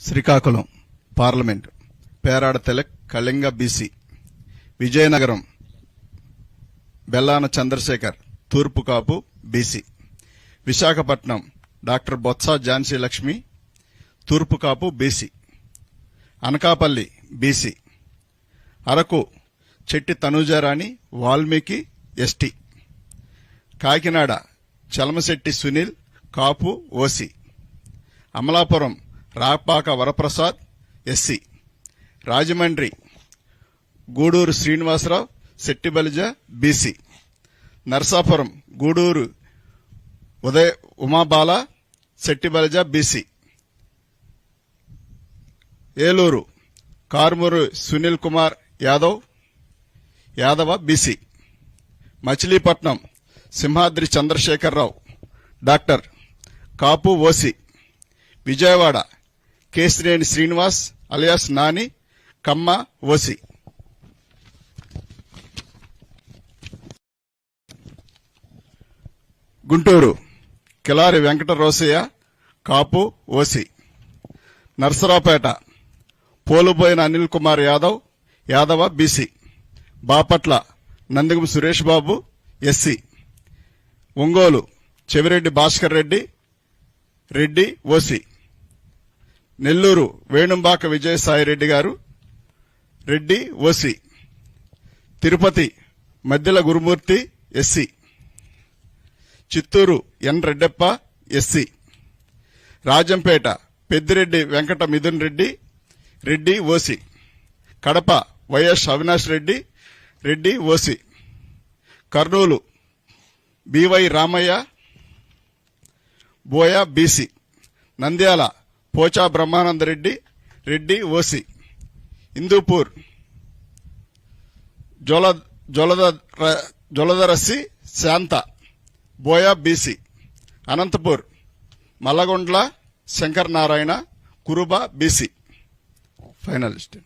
Srikakulam parliament Perada Tilak Kalinga BC, Vizianagaram Bellana Chandrasekhar తూర్పు Kapu BC, Visakhapatnam doctor Botsa Jhansi Lakshmi తూర్పు Kapu BC, Anakapalli BC, Araku Chetti Tanujarani Valmiki ST, Kakinada Chalamasetti Sunil Kapu OC, Amalapuram Rapaka Varaprasad SC, Rajahmundry Guduru Srinivasarao Settibalija BC, Narsapuram Guduru Umabala Settibalija BC, Eluru Karmuru Sunil Kumar Yadava BC, Machilipatnam Simhadri Chandrasekhararao doctor Kapu OC, Vijayawada Kesineni Srinivas alias Nani Kamma OC. Guntur Kilari Venkata Rosaiah కాపు OC, Narasaraopet Poluboina Anil Kumar Yadava BC, Bapatla Nandigam Suresh Babu SC, Ongole Chevireddy Bhaskar Reddy OC, Nellore Venumbaka Vijayasaireddy గారు Reddy OC, Tirupati Maddela Gurumurthy SC, Chittoor N Reddappa SC, Rajampet Peddireddy Venkata Mithun Reddy OC, Kadapa YS Avinash Reddy OC, Kurnool BY Ramaiah Boya BC, Nandyal Pocha Brahmananda Reddy OC, Hindupur Joladarasi Shantha Boya BC, Anantapur Mallagundla Shankar Narayana Kuruba BC. Finalist.